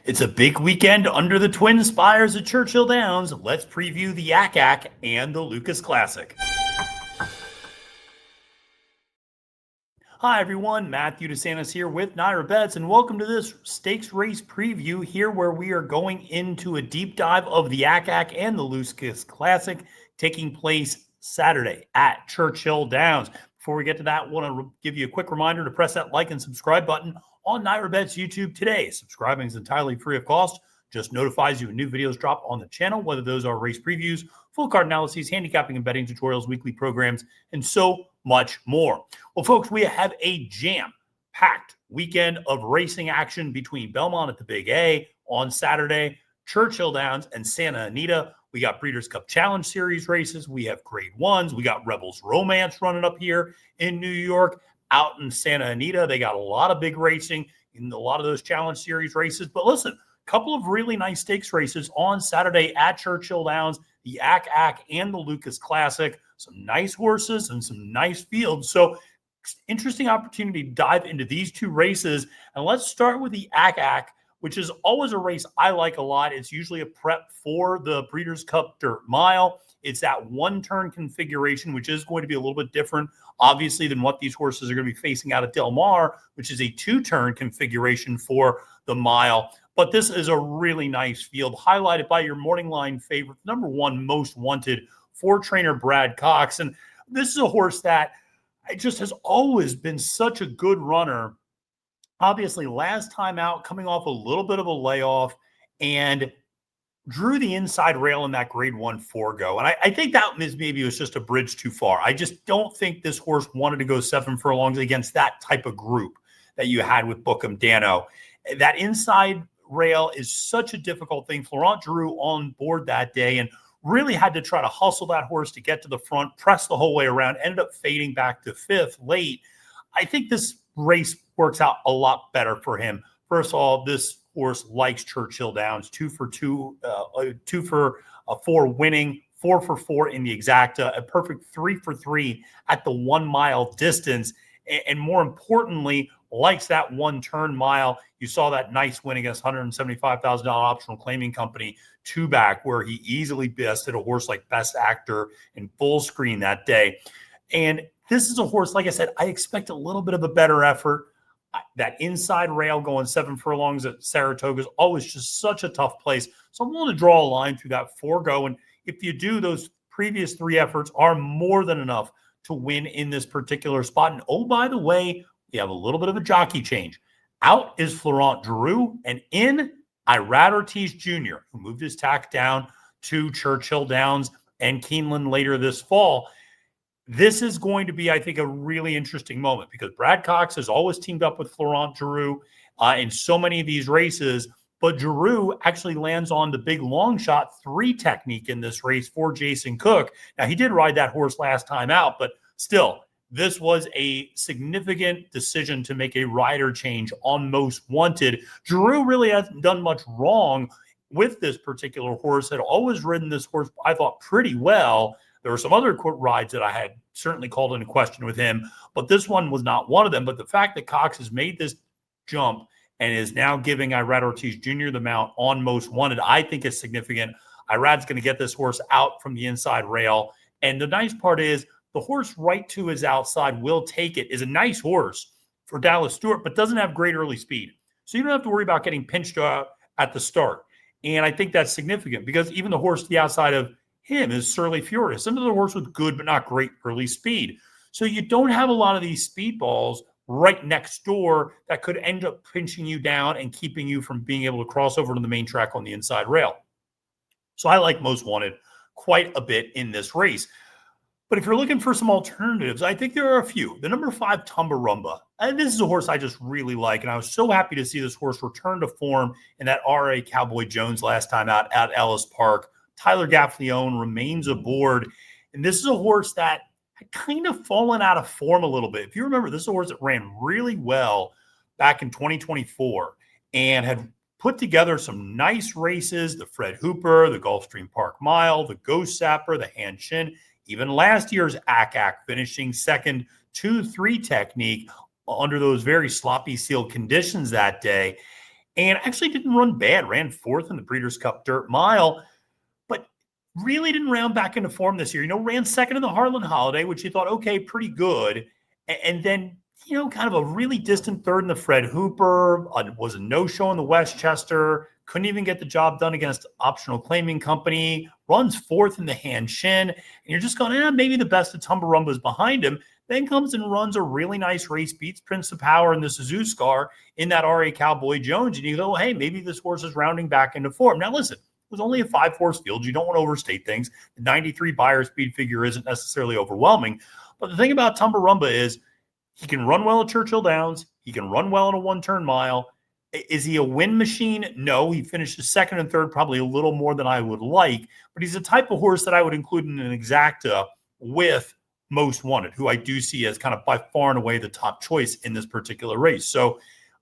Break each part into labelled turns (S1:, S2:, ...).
S1: It's a big weekend under the twin spires at Churchill Downs. Let's preview the Ack Ack and the Lukas Classic. Hi everyone, Matthew DeSantis here with NYRA Bets, and welcome to this stakes race preview here where we are going into a deep dive of the Ack Ack and the Lukas Classic taking place Saturday at Churchill Downs. Before we get to that, I want to give you a quick reminder to press that like and subscribe button on NYRA Bets YouTube today. Subscribing is entirely free of cost. Just notifies you when new videos drop on the channel, whether those are race previews, full card analyses, handicapping and betting tutorials, weekly programs, and so much more. Well, folks, we have a jam-packed weekend of racing action between Belmont at the Big A on Saturday, Churchill Downs, and Santa Anita. We got Breeders' Cup Challenge Series races. We have Grade 1s. We got Rebels Romance running up here in New York. Out in Santa Anita, they got a lot of big racing in a lot of those Challenge Series races. But listen, a couple of really nice stakes races on Saturday at Churchill Downs, the Ack Ack and the Lukas Classic. Some nice horses and some nice fields. So interesting opportunity to dive into these two races. And let's start with the Ack Ack, which is always a race I like a lot. It's usually a prep for the Breeders' Cup Dirt Mile. It's that one-turn configuration, which is going to be a little bit different, obviously, than what these horses are going to be facing out at Del Mar, which is a two-turn configuration for the mile. But this is a really nice field, highlighted by your morning line favorite, number one most wanted, four-trainer Brad Cox. And this is a horse that just has always been such a good runner. Obviously, last time out, coming off a little bit of a layoff, and drew the inside rail in that Grade 1 Forego. And I think that maybe was just a bridge too far. I just don't think this horse wanted to go 7 furlongs against that type of group that you had with Bookham Dano. That inside rail is such a difficult thing. Florent drew on board that day and really had to try to hustle that horse to get to the front, press the whole way around, ended up fading back to 5th late. I think this race works out a lot better for him. First of all, this horse likes Churchill Downs, 2 for 4 winning, 4 for 4 in the exacta, a perfect 3 for 3 at the 1 mile distance. And more importantly, likes that one turn mile. You saw that nice win against $175,000 optional claiming company, 2-back, where he easily bested a horse like Best Actor in full screen that day. And this is a horse, like I said, I expect a little bit of a better effort. That inside rail going 7 furlongs at Saratoga is always just such a tough place. So I'm willing to draw a line through that Forego. And if you do, those previous 3 efforts are more than enough to win in this particular spot. And oh, by the way, we have a little bit of a jockey change. Out is Florent Drew, and in Irad Ortiz Jr., who moved his tack down to Churchill Downs and Keeneland later this fall. This is going to be, I think, a really interesting moment because Brad Cox has always teamed up with Florent Drew in so many of these races, but Drew actually lands on the big long shot 3 technique in this race for Jason Cook. Now, he did ride that horse last time out, but still, this was a significant decision to make a rider change on Most Wanted. Drew really hasn't done much wrong with this particular horse, had always ridden this horse, I thought, pretty well. There were some other rides that I had certainly called into question with him, but this one was not one of them. But the fact that Cox has made this jump and is now giving Irad Ortiz Jr. the mount on Most Wanted, I think is significant. Irad's going to get this horse out from the inside rail. And the nice part is the horse right to his outside, Will Take It, is a nice horse for Dallas Stewart, but doesn't have great early speed. So you don't have to worry about getting pinched out at the start. And I think that's significant because even the horse to the outside of him is Surly Furious, another horse with good but not great early speed. So you don't have a lot of these speedballs right next door that could end up pinching you down and keeping you from being able to cross over to the main track on the inside rail. So I like Most Wanted quite a bit in this race. But if you're looking for some alternatives, I think there are a few. The number 5, Tumbarumba. And this is a horse I just really like. And I was so happy to see this horse return to form in that R.A. Cowboy Jones last time out at Ellis Park. Tyler Gaffleone remains aboard. And this is a horse that had kind of fallen out of form a little bit. If you remember, this is a horse that ran really well back in 2024 and had put together some nice races, the Fred Hooper, the Gulfstream Park Mile, the Ghost Sapper, the Hand Shin, even last year's Ack Ack finishing second 2-3 technique under those very sloppy sealed conditions that day. and actually didn't run bad. Ran fourth in the Breeders' Cup Dirt Mile, but really didn't round back into form this year. Ran second in the Harlan Holiday, which you thought, okay, pretty good. And then, kind of a really distant third in the Fred Hooper, was a no-show in the Westchester, couldn't even get the job done against Optional Claiming Company, runs fourth in the Hand Shin, and you're just going, maybe the best of Tumbarumba is behind him. Then comes and runs a really nice race, beats Prince of Power and the Suzuki in that R.A. Cowboy Jones, and you go, hey, maybe this horse is rounding back into form. Now, listen, it was only a 5-horse field. You don't want to overstate things. The 93 Beyer speed figure isn't necessarily overwhelming. But the thing about Tumbarumba is he can run well at Churchill Downs. He can run well in a one-turn mile. Is he a win machine? No. He finished second and third, probably a little more than I would like. But he's the type of horse that I would include in an exacta with Most Wanted, who I do see as kind of by far and away the top choice in this particular race. So,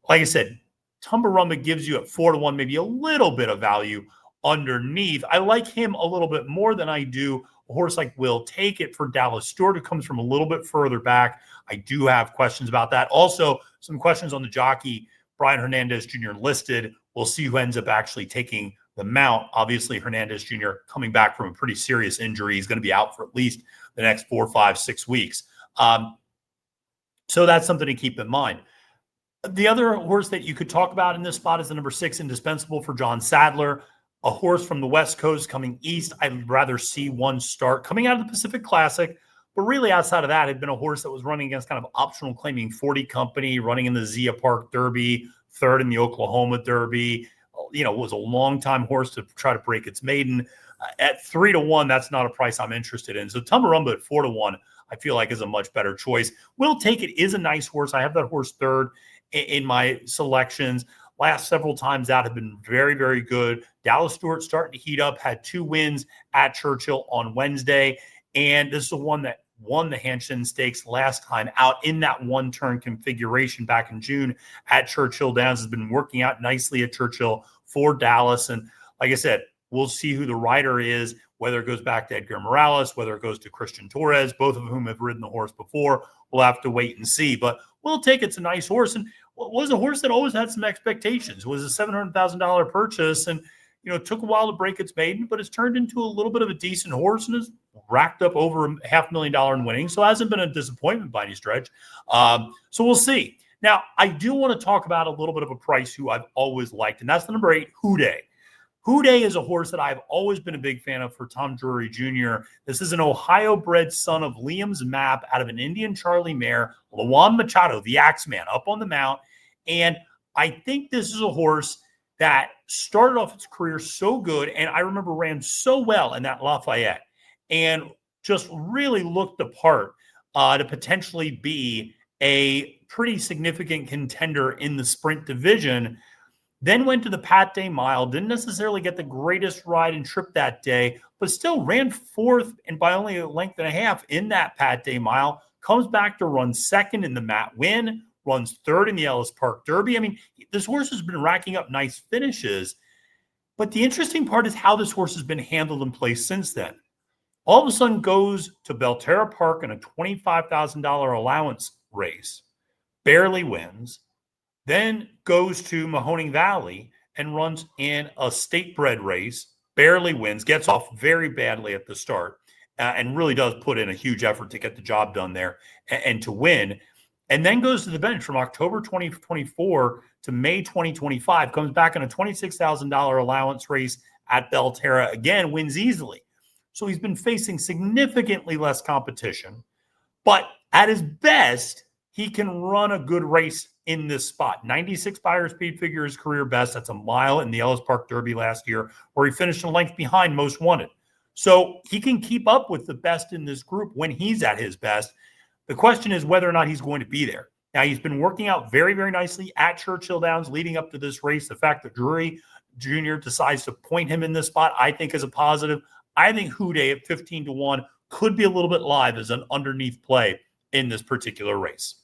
S1: like I said, Tumbarumba gives you at 4-1 maybe a little bit of value underneath. I like him a little bit more than I do a horse like Will Take It for Dallas Stewart, who comes from a little bit further back. I do have questions about that. Also, some questions on the jockey, Brian Hernandez Jr. listed. We'll see who ends up actually taking the mount. Obviously, Hernandez Jr. coming back from a pretty serious injury. He's going to be out for at least the next 4, 5, 6 weeks. So that's something to keep in mind. The other horse that you could talk about in this spot is the number 6, Indispensable for John Sadler, a horse from the West Coast coming east. I'd rather see one start coming out of the Pacific Classic, but really outside of that, had been a horse that was running against kind of Optional Claiming 40 Company, running in the Zia Park Derby, third in the Oklahoma Derby. Was a long-time horse to try to break its maiden. At 3-1, that's not a price I'm interested in. So Tumbarumba at 4-1, I feel like is a much better choice. Will Take It is a nice horse. I have that horse third in my selections. Last several times out have been very, very good. Dallas Stewart starting to heat up, had 2 wins at Churchill on Wednesday. And this is the one that won the Hanshin Stakes last time out in that one-turn configuration back in June at Churchill Downs. Has been working out nicely at Churchill for Dallas. And like I said, we'll see who the rider is, whether it goes back to Edgar Morales, whether it goes to Christian Torres, both of whom have ridden the horse before. We'll have to wait and see. But Will Take It's a nice horse, and was a horse that always had some expectations. It was a $700,000 purchase, and took a while to break its maiden, but it's turned into a little bit of a decent horse and has racked up over $500,000 in winnings. So it hasn't been a disappointment by any stretch. So we'll see. Now, I do want to talk about a little bit of a price who I've always liked, and that's the number 8, Houday. Houday is a horse that I've always been a big fan of for Tom Drury Jr. This is an Ohio-bred son of Liam's Map out of an Indian Charlie mare, Luan Machado, the Axeman, up on the mount. And I think this is a horse that started off its career so good, and I remember ran so well in that Lafayette and just really looked the part to potentially be a pretty significant contender in the sprint division. Then went to the Pat Day Mile, didn't necessarily get the greatest ride and trip that day, but still ran fourth and by only a length and a half in that Pat Day Mile, comes back to run second in the Matt Win, runs third in the Ellis Park Derby. I mean, this horse has been racking up nice finishes, but the interesting part is how this horse has been handled and placed since then. All of a sudden goes to Belterra Park in a $25,000 allowance race, barely wins, then goes to Mahoning Valley and runs in a state-bred race, barely wins, gets off very badly at the start, and really does put in a huge effort to get the job done there and to win, and then goes to the bench from October 2024 to May 2025, comes back in a $26,000 allowance race at Belterra, again, wins easily. So he's been facing significantly less competition, but at his best, he can run a good race in this spot. 96 Beyer speed figure is career best. That's a mile in the Ellis Park Derby last year, where he finished a length behind Most Wanted. So he can keep up with the best in this group when he's at his best. The question is whether or not he's going to be there. Now, he's been working out very, very nicely at Churchill Downs leading up to this race. The fact that Drury Jr. decides to point him in this spot, I think, is a positive. I think Houday at 15-1 could be a little bit live as an underneath play in this particular race.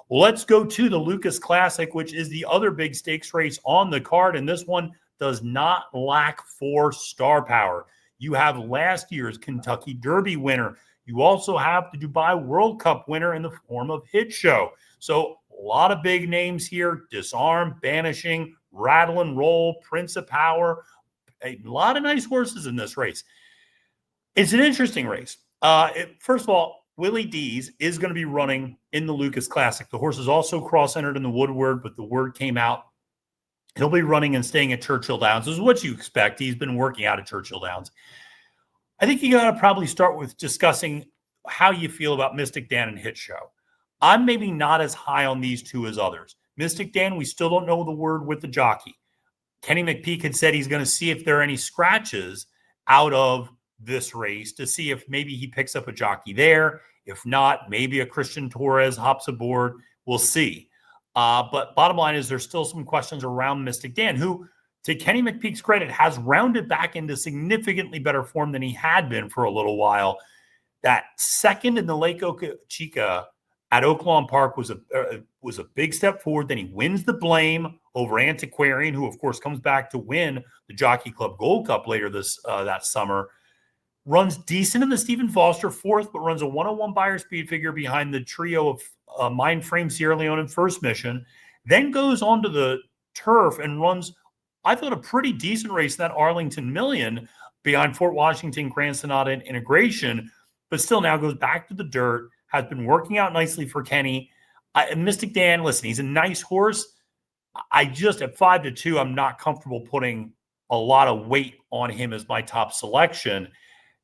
S1: Let's go to the Lukas Classic, which is the other big stakes race on the card, and this one does not lack for star power. You have last year's Kentucky Derby winner. You also have the Dubai World Cup winner in the form of Hit Show. So a lot of big names here: Disarm, Banishing, Rattle and Roll, Prince of Power, a lot of nice horses in this race. It's an interesting race. First of all, Willie Dees is going to be running in the Lukas Classic. The horse is also cross-entered in the Woodward, but the word came out. He'll be running and staying at Churchill Downs. This is what you expect. He's been working out at Churchill Downs. I think you got to probably start with discussing how you feel about Mystik Dan and Hit Show. I'm maybe not as high on these two as others. Mystik Dan, we still don't know the word with the jockey. Kenny McPeek had said he's going to see if there are any scratches out of this race to see if maybe he picks up a jockey there. If not, maybe a Christian Torres hops aboard. We'll see. But bottom line is there's still some questions around Mystik Dan, who, to Kenny McPeek's credit, has rounded back into significantly better form than he had been for a little while. That second in the Lake Chica at Oaklawn Park was a big step forward. Then he wins the Blame over Antiquarian, who, of course, comes back to win the Jockey Club Gold Cup later that summer. Runs decent in the Stephen Foster, fourth, but runs a 101 Beyer speed figure behind the trio of Mind Frame, Sierra Leone, and First Mission. Then goes on to the turf and runs, I thought, a pretty decent race in that Arlington Million behind Fort Washington, Grand Sonata, and Integration, but still now goes back to the dirt, has been working out nicely for Kenny. Mystik Dan, listen, he's a nice horse. I just, at 5-2, I'm not comfortable putting a lot of weight on him as my top selection.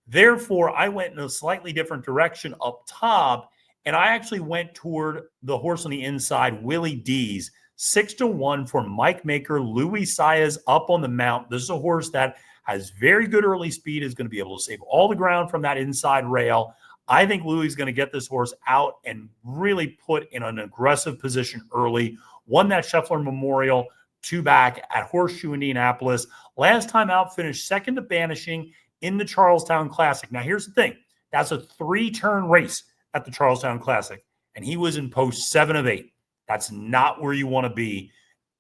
S1: Therefore, I went in a slightly different direction up top, and I actually went toward the horse on the inside, Willie Dees, 6-1 for Mike Maker. Louis Saez up on the mount. This is a horse that has very good early speed, is going to be able to save all the ground from that inside rail. I think Louis is going to get this horse out and really put in an aggressive position early. Won that Scheffler Memorial 2-back at Horseshoe, Indianapolis. Last time out, finished second to Banishing in the Charlestown Classic. Now, here's the thing. That's a 3-turn race at the Charlestown Classic, and he was in post 7 of 8. That's not where you want to be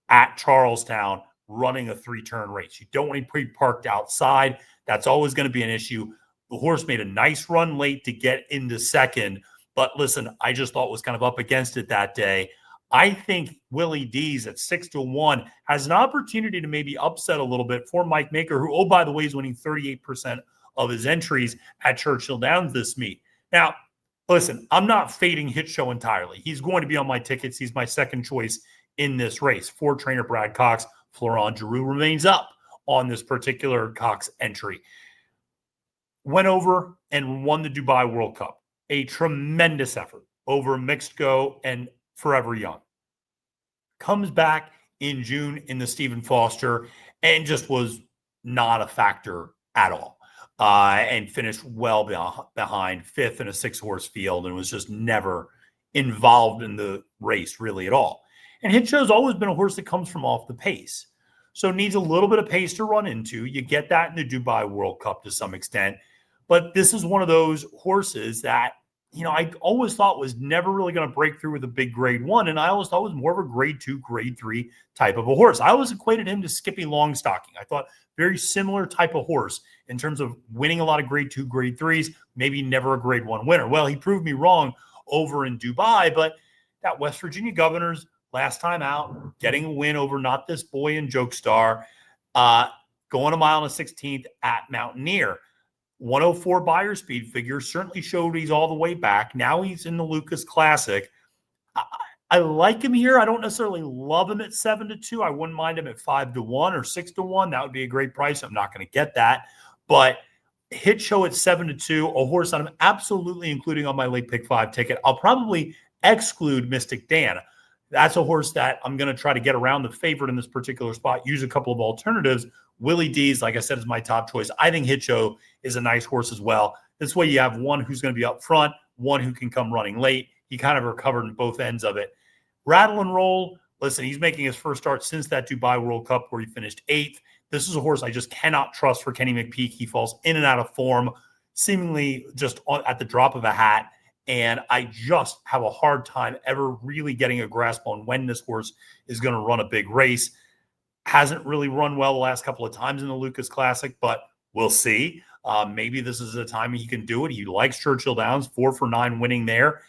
S1: at Charlestown running a 3-turn race. You don't want to be parked outside. That's always going to be an issue. The horse made a nice run late to get into second, but listen, I just thought was kind of up against it that day. I think Willie Dees at 6-1 has an opportunity to maybe upset a little bit for Mike Maker, who, oh, by the way, is winning 38% of his entries at Churchill Downs this meet. Now, listen, I'm not fading Hit Show entirely. He's going to be on my tickets. He's my second choice in this race. For trainer Brad Cox, Florent Giroux remains up on this particular Cox entry. Went over and won the Dubai World Cup. A tremendous effort over Mixed Go and Forever Young. Comes back in June in the Stephen Foster and just was not a factor at all. And finished well behind, fifth in a 6-horse field, and was just never involved in the race really at all. And Hit Show's always been a horse that comes from off the pace. So needs a little bit of pace to run into. You get that in the Dubai World Cup to some extent. But this is one of those horses that, you know, I always thought was never really going to break through with a big grade 1. And I always thought was more of a grade 2, grade 3 type of a horse. I always equated him to Skippy Longstocking. I thought very similar type of horse in terms of winning a lot of grade 2, grade 3s, maybe never a grade 1 winner. Well, he proved me wrong over in Dubai, but that West Virginia Governors last time out, getting a win over Not This Boy and Jokestar, going a mile and a 16th at Mountaineer. 104 Beyer speed figure certainly showed he's all the way back. Now he's in the Lukas Classic. I like him here. I don't necessarily love him at 7-2. I wouldn't mind him at 5-1 or 6-1. That would be a great price. I'm not going to get that. But Hit Show at 7-2, a horse that I'm absolutely including on my late pick 5 ticket. I'll probably exclude Mystik Dan. That's a horse that I'm going to try to get around the favorite in this particular spot, use a couple of alternatives. Willie Dees, like I said, is my top choice. I think Hit Show is a nice horse as well. This way you have one who's going to be up front, one who can come running late. He kind of recovered in both ends of it. Rattle and Roll, listen, he's making his first start since that Dubai World Cup where he finished 8th. This is a horse I just cannot trust for Kenny McPeek. He falls in and out of form, seemingly just at the drop of a hat. And I just have a hard time ever really getting a grasp on when this horse is going to run a big race. Hasn't really run well the last couple of times in the Lukas Classic, but we'll see. Maybe this is the time he can do it. He likes Churchill Downs, 4 for 9 winning there,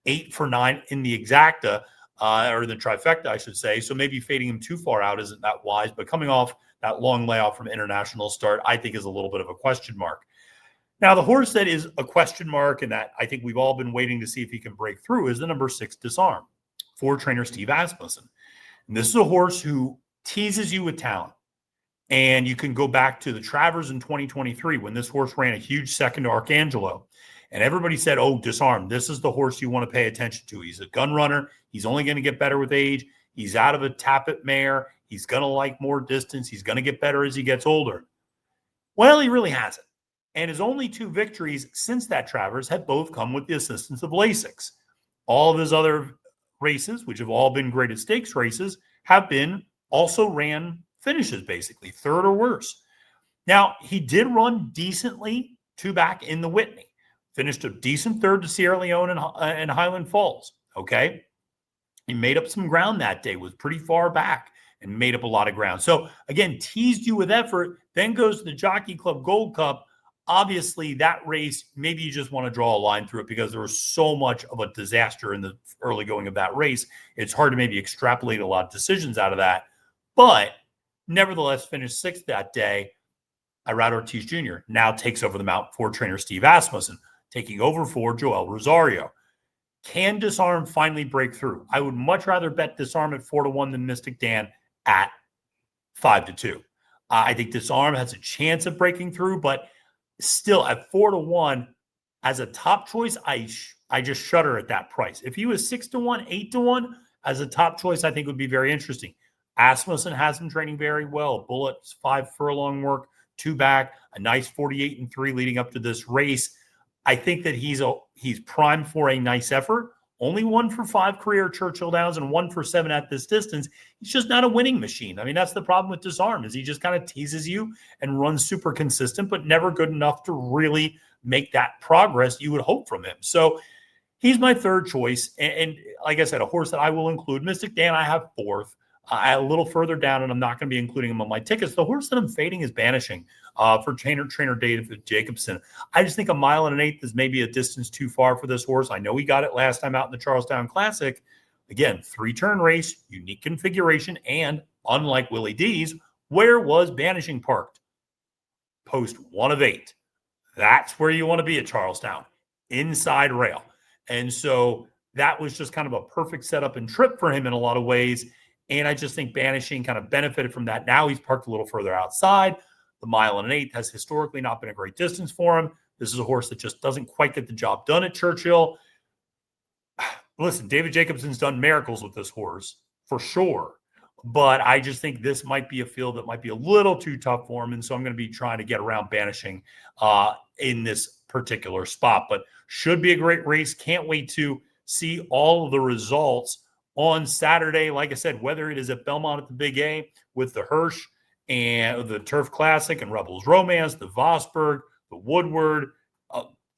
S1: 8 for 9 in the Exacta. or the trifecta, I should say. So maybe fading him too far out isn't that wise. But coming off that long layoff from international start, I think is a little bit of a question mark. Now, the horse that is a question mark and that I think we've all been waiting to see if he can break through is the number 6 Disarm for trainer Steve Asmussen. And this is a horse who teases you with talent. And you can go back to the Travers in 2023 when this horse ran a huge second to Arcangelo. And everybody said, oh, Disarm, this is the horse you want to pay attention to. He's a gun runner. He's only going to get better with age. He's out of a tap-it mare. He's going to like more distance. He's going to get better as he gets older. Well, he really hasn't. And his only 2 victories since that Travers have both come with the assistance of Lasix. All of his other races, which have all been graded stakes races, have been also ran finishes, basically, third or worse. Now, he did run decently 2 back in the Whitney. Finished a decent third to Sierra Leone and Highland Falls, okay? He made up some ground that day, was pretty far back and made up a lot of ground. So, again, teased you with effort, then goes to the Jockey Club Gold Cup. Obviously, that race, maybe you just want to draw a line through it because there was so much of a disaster in the early going of that race. It's hard to maybe extrapolate a lot of decisions out of that. But nevertheless, finished 6th that day. Irad Ortiz Jr. now takes over the mount for trainer Steve Asmussen, taking over for Joel Rosario. Can Disarm finally break through? I would much rather bet Disarm at 4-1 than Mystik Dan at 5-2. I think Disarm has a chance of breaking through, but still at 4-1 as a top choice, I just shudder at that price. If he was 6-1, 8-1 as a top choice, I think would be very interesting. Asmussen has been training very well. Bullets, 5 furlong work, 2 back, a nice 48-3 leading up to this race. I think that he's primed for a nice effort. Only 1 for 5 career Churchill Downs and 1 for 7 at this distance. He's just not a winning machine. I mean, that's the problem with Disarm is he just kind of teases you and runs super consistent, but never good enough to really make that progress you would hope from him. So he's my 3rd choice. And like I said, a horse that I will include. Mystik Dan, I have 4th. A little further down, and I'm not going to be including him on my tickets. The horse that I'm fading is Banishing for trainer David Jacobson. I just think 1 1/8 is maybe a distance too far for this horse. I know he got it last time out in the Charlestown Classic. Again, 3-turn race, unique configuration, and unlike Willie D's, where was Banishing parked? Post 1 of 8. That's where you want to be at Charlestown, inside rail. And so that was just kind of a perfect setup and trip for him in a lot of ways. And I just think Banishing kind of benefited from that. Now he's parked a little further outside. The 1 1/8 has historically not been a great distance for him. This is a horse that just doesn't quite get the job done at Churchill. Listen, David Jacobson's done miracles with this horse for sure. But I just think this might be a field that might be a little too tough for him. And so I'm going to be trying to get around Banishing in this particular spot. But should be a great race. Can't wait to see all of the results on Saturday. Like I said, whether it is at Belmont at the Big A with the Hirsch and the Turf Classic and Rebels Romance, the Vosburg, the Woodward,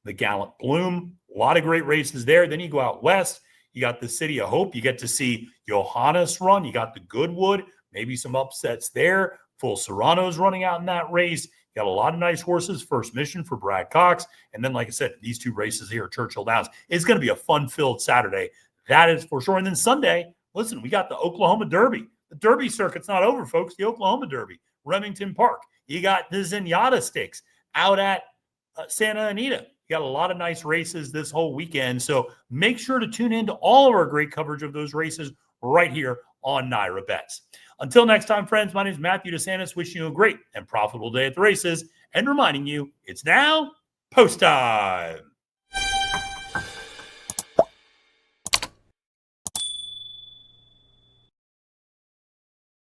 S1: the Gallant Bloom, a lot of great races there. Then you go out west, you got the City of Hope. You get to see Johannes run. You got the Goodwood, maybe some upsets there. Full Serrano's running out in that race. You got a lot of nice horses. First Mission for Brad Cox. And then, like I said, these 2 races here, Churchill Downs. It's going to be a fun-filled Saturday. That is for sure. And then Sunday, listen, we got the Oklahoma Derby. The Derby circuit's not over, folks. The Oklahoma Derby, Remington Park. You got the Zenyatta Stakes out at Santa Anita. You got a lot of nice races this whole weekend. So make sure to tune in to all of our great coverage of those races right here on NYRA Bets. Until next time, friends, my name is Matthew DeSantis, wishing you a great and profitable day at the races and reminding you it's now post time.